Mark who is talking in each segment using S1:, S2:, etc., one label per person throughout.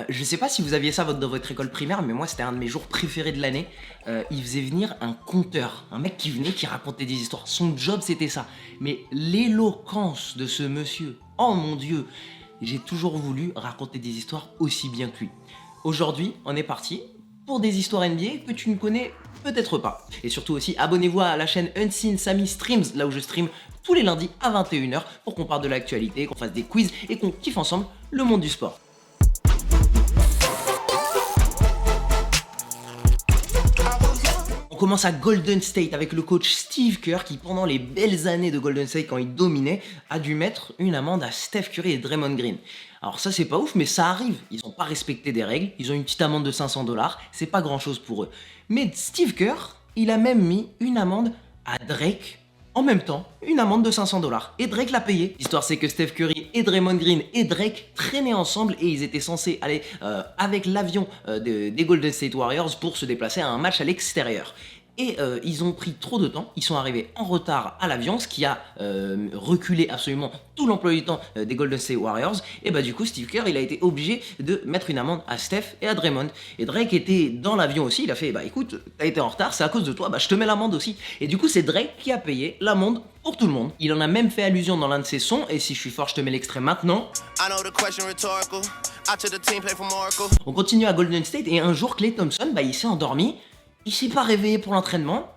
S1: Je sais pas si vous aviez ça dans votre école primaire, mais moi c'était un de mes jours préférés de l'année. Il faisait venir un conteur, un mec qui venait, qui racontait des histoires. Son job c'était ça. Mais l'éloquence de ce monsieur, oh mon Dieu, j'ai toujours voulu raconter des histoires aussi bien que lui. Aujourd'hui, on est parti pour des histoires NBA que tu ne connais peut-être pas. Et surtout aussi, abonnez-vous à la chaîne Unseen Sammy Streams, là où je stream tous les lundis à 21 h pour qu'on parle de l'actualité, qu'on fasse des quiz et qu'on kiffe ensemble le monde du sport. On commence à Golden State avec le coach Steve Kerr qui, pendant les belles années de Golden State, quand il dominait, a dû mettre une amende à Steph Curry et Draymond Green. Alors ça c'est pas ouf, mais ça arrive. Ils n'ont pas respecté des règles, ils ont une petite amende de 500 $, c'est pas grand chose pour eux. Mais Steve Kerr, il a même mis une amende à Drake en même temps, une amende de 500 $. Et Drake l'a payé. L'histoire c'est que Steph Curry et Draymond Green et Drake traînaient ensemble et ils étaient censés aller avec l'avion des Golden State Warriors pour se déplacer à un match à l'extérieur. Et ils ont pris trop de temps, ils sont arrivés en retard à l'avion, ce qui a reculé absolument tout l'emploi du temps des Golden State Warriors. Et bah du coup Steve Kerr il a été obligé de mettre une amende à Steph et à Draymond. Et Drake était dans l'avion aussi, il a fait bah écoute, t'as été en retard, c'est à cause de toi, bah je te mets l'amende aussi. Et du coup c'est Drake qui a payé l'amende pour tout le monde. Il en a même fait allusion dans l'un de ses sons, et si je suis fort je te mets l'extrait maintenant. On continue à Golden State et un jour Klay Thompson bah il s'est endormi. Il s'est pas réveillé pour l'entraînement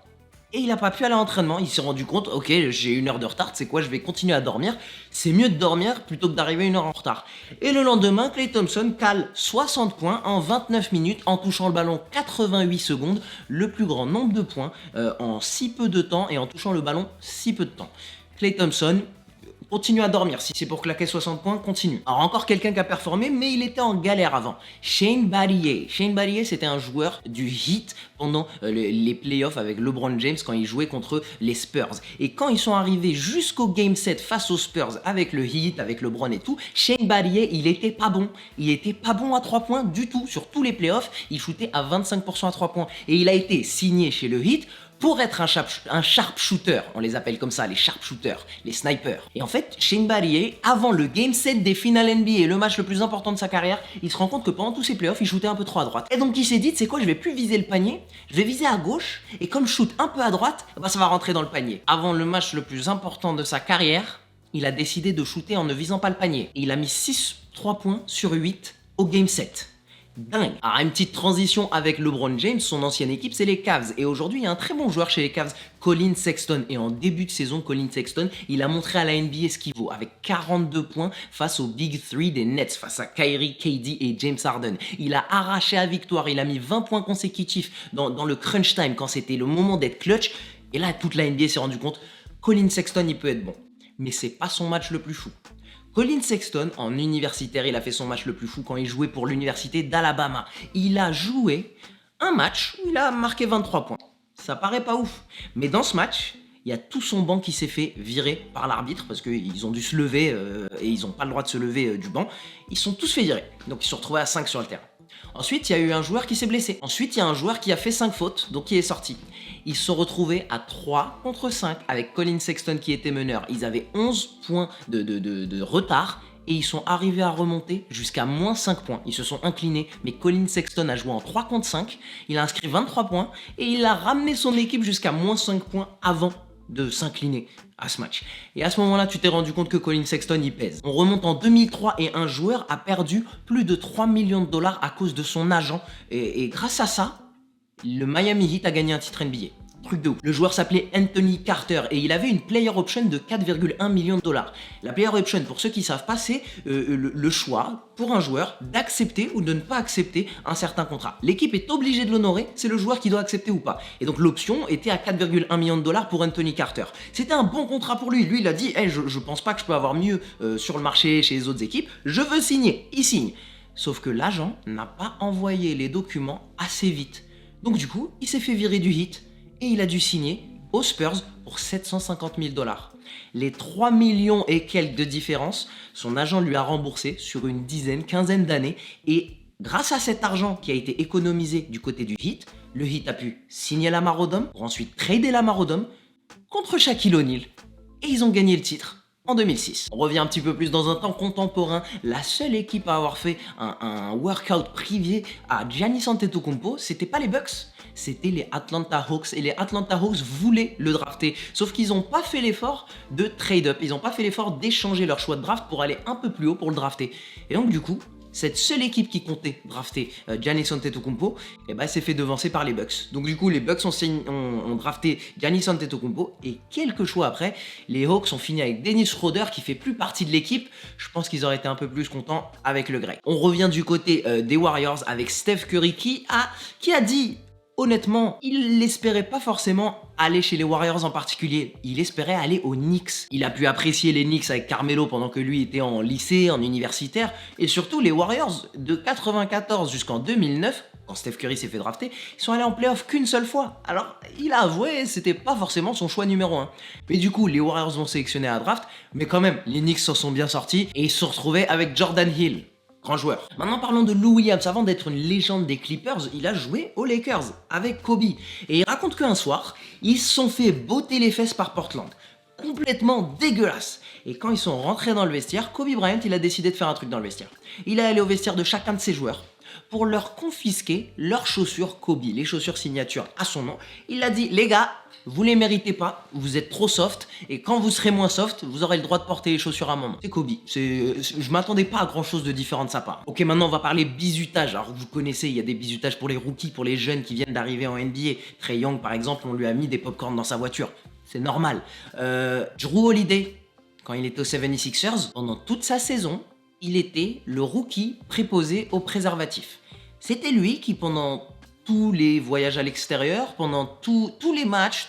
S1: et il a pas pu aller à l'entraînement. Il s'est rendu compte, ok, j'ai une heure de retard, c'est quoi, je vais continuer à dormir. C'est mieux de dormir plutôt que d'arriver une heure en retard. Et le lendemain, Klay Thompson cale 60 points en 29 minutes en touchant le ballon 88 secondes, le plus grand nombre de points en si peu de temps et en touchant le ballon si peu de temps. Klay Thompson continue à dormir, si c'est pour claquer 60 points, continue. Alors encore quelqu'un qui a performé, mais il était en galère avant. Shane Battier. Shane Battier, c'était un joueur du Heat pendant les playoffs avec LeBron James quand il jouait contre les Spurs. Et quand ils sont arrivés jusqu'au Game 7 face aux Spurs avec le Heat, avec LeBron et tout, Shane Battier, il était pas bon. Il était pas bon à 3 points du tout. Sur tous les playoffs, il shootait à 25% à 3 points. Et il a été signé chez le Heat pour être un sharpshooter, on les appelle comme ça, les sharpshooters, les snipers. Et en fait, Shane Battier, avant le Game 7 des finales NBA, le match le plus important de sa carrière, il se rend compte que pendant tous ses playoffs, il shootait un peu trop à droite. Et donc il s'est dit, c'est quoi, je vais plus viser le panier, je vais viser à gauche, et comme je shoot un peu à droite, bah ça va rentrer dans le panier. Avant le match le plus important de sa carrière, il a décidé de shooter en ne visant pas le panier. Et il a mis 3 points sur 8 au Game 7. Dingue. Alors une petite transition avec LeBron James, son ancienne équipe c'est les Cavs et aujourd'hui il y a un très bon joueur chez les Cavs, Colin Sexton, et en début de saison Colin Sexton il a montré à la NBA ce qu'il vaut avec 42 points face aux Big 3 des Nets, face à Kyrie, KD et James Harden. Il a arraché la victoire, il a mis 20 points consécutifs dans le crunch time quand c'était le moment d'être clutch et là toute la NBA s'est rendu compte, Colin Sexton il peut être bon, mais c'est pas son match le plus fou. Colin Sexton, en universitaire, il a fait son match le plus fou quand il jouait pour l'université d'Alabama. Il a joué un match où il a marqué 23 points. Ça paraît pas ouf. Mais dans ce match, il y a tout son banc qui s'est fait virer par l'arbitre parce qu'ils ont dû se lever et ils n'ont pas le droit de se lever du banc. Ils sont tous fait virer. Donc ils se sont retrouvés à 5 sur le terrain. Ensuite, il y a eu un joueur qui s'est blessé. Ensuite, il y a un joueur qui a fait 5 fautes, donc qui est sorti. Ils se sont retrouvés à 3 contre 5 avec Colin Sexton qui était meneur. Ils avaient 11 points de retard et ils sont arrivés à remonter jusqu'à moins 5 points. Ils se sont inclinés, mais Colin Sexton a joué en 3 contre 5. Il a inscrit 23 points et il a ramené son équipe jusqu'à moins 5 points avant de s'incliner à ce match. Et à ce moment-là, tu t'es rendu compte que Colin Sexton y pèse. On remonte en 2003 et un joueur a perdu plus de 3 millions de dollars à cause de son agent. Et grâce à ça, le Miami Heat a gagné un titre NBA. Truc de ouf. Le joueur s'appelait Anthony Carter et il avait une player option de 4,1 millions de dollars. La player option, pour ceux qui ne savent pas, c'est le choix pour un joueur d'accepter ou de ne pas accepter un certain contrat. L'équipe est obligée de l'honorer, c'est le joueur qui doit accepter ou pas. Et donc l'option était à 4,1 millions de dollars pour Anthony Carter. C'était un bon contrat pour lui. Lui, il a dit hey, je pense pas que je peux avoir mieux sur le marché chez les autres équipes, je veux signer. Il signe. Sauf que l'agent n'a pas envoyé les documents assez vite. Donc du coup, il s'est fait virer du Heat et il a dû signer aux Spurs pour 750 000 $. Les 3 millions et quelques de différence, son agent lui a remboursé sur une quinzaine d'années et grâce à cet argent qui a été économisé du côté du Heat, le Heat a pu signer Lamar Odom pour ensuite trader Lamar Odom contre Shaquille O'Neal et ils ont gagné le titre en 2006. On revient un petit peu plus dans un temps contemporain. La seule équipe à avoir fait un workout privé à Giannis Antetokounmpo, c'était pas les Bucks, c'était les Atlanta Hawks. Et les Atlanta Hawks voulaient le drafter. Sauf qu'ils n'ont pas fait l'effort de trade-up. Ils n'ont pas fait l'effort d'échanger leur choix de draft pour aller un peu plus haut pour le drafter. Et donc du coup, cette seule équipe qui comptait drafter Giannis Antetokounmpo, eh ben, s'est fait devancer par les Bucks. Donc du coup, les Bucks ont drafté Giannis Antetokounmpo et quelques choix après, les Hawks ont fini avec Dennis Schroeder qui fait plus partie de l'équipe. Je pense qu'ils auraient été un peu plus contents avec le grec. On revient du côté des Warriors avec Steph Curry qui a dit... Honnêtement, il n'espérait pas forcément aller chez les Warriors en particulier. Il espérait aller aux Knicks. Il a pu apprécier les Knicks avec Carmelo pendant que lui était en lycée, en universitaire. Et surtout, les Warriors, de 94 jusqu'en 2009, quand Steph Curry s'est fait drafter, ils sont allés en playoff qu'une seule fois. Alors, il a avoué, c'était pas forcément son choix numéro 1. Mais du coup, les Warriors vont sélectionner à la draft. Mais quand même, les Knicks s'en sont bien sortis et ils se sont retrouvés avec Jordan Hill. Grand joueur. Maintenant parlons de Lou Williams. Avant d'être une légende des Clippers, il a joué aux Lakers avec Kobe. Et il raconte qu'un soir, ils se sont fait botter les fesses par Portland. Complètement dégueulasse. Et quand ils sont rentrés dans le vestiaire, Kobe Bryant, il a décidé de faire un truc dans le vestiaire. Il est allé au vestiaire de chacun de ses joueurs pour leur confisquer leurs chaussures Kobe, les chaussures signature à son nom. Il a dit, les gars, vous les méritez pas, vous êtes trop soft, et quand vous serez moins soft, vous aurez le droit de porter les chaussures à mon nom. C'est Kobe, je m'attendais pas à grand chose de différent de sa part. Ok, maintenant on va parler bisutage. Alors vous connaissez, il y a des bisutages pour les rookies, pour les jeunes qui viennent d'arriver en NBA. Trae Young par exemple, on lui a mis des popcorns dans sa voiture, c'est normal. Jrue Holiday, quand il était aux 76ers, pendant toute sa saison, il était le rookie préposé au préservatif. C'était lui qui, pendant tous les voyages à l'extérieur, pendant tous les matchs,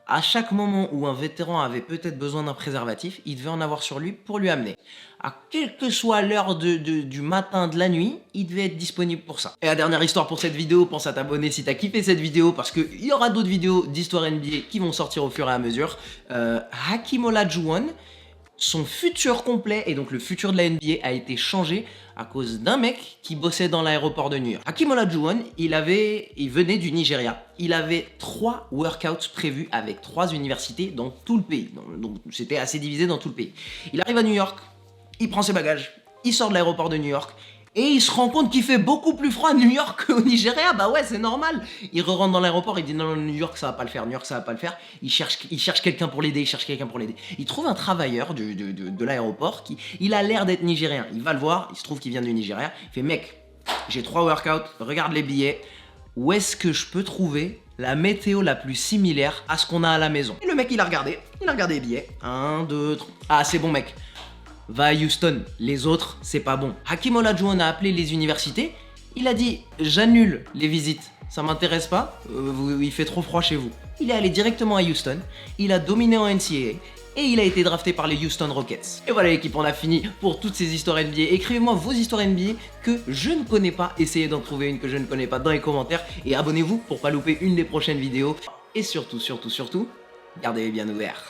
S1: à chaque moment où un vétéran avait peut-être besoin d'un préservatif, il devait en avoir sur lui pour lui amener. À quelle que soit l'heure du matin, de la nuit, il devait être disponible pour ça. Et la dernière histoire pour cette vidéo, pense à t'abonner si t'as kiffé cette vidéo, parce qu'il y aura d'autres vidéos d'histoire NBA qui vont sortir au fur et à mesure. Hakeem Olajuwon, son futur complet, et donc le futur de la NBA, a été changé à cause d'un mec qui bossait dans l'aéroport de New York. Hakeem Olajuwon, il venait du Nigeria. Il avait 3 workouts prévus avec 3 universités dans tout le pays. Donc c'était assez divisé dans tout le pays. Il arrive à New York, il prend ses bagages, il sort de l'aéroport de New York, et il se rend compte qu'il fait beaucoup plus froid à New York qu'au Nigeria. Bah ouais, c'est normal. Il re-rentre dans l'aéroport, il dit non, New York ça va pas le faire, New York ça va pas le faire. Il cherche quelqu'un pour l'aider, il trouve un travailleur de l'aéroport il a l'air d'être nigérien. Il va le voir, il se trouve qu'il vient du Nigeria. Il fait mec, j'ai 3 workouts, regarde les billets. Où est-ce que je peux trouver la météo la plus similaire à ce qu'on a à la maison? Et le mec il a regardé les billets. 1, 2, 3. Ah c'est bon mec. Va à Houston, les autres, c'est pas bon. Hakeem Olajuwon a appelé les universités, il a dit « J'annule les visites, ça m'intéresse pas, il fait trop froid chez vous ». Il est allé directement à Houston, il a dominé en NCAA, et il a été drafté par les Houston Rockets. Et voilà l'équipe, on a fini pour toutes ces histoires NBA. Écrivez-moi vos histoires NBA que je ne connais pas, essayez d'en trouver une que je ne connais pas dans les commentaires, et abonnez-vous pour pas louper une des prochaines vidéos. Et surtout, gardez les bien ouverts.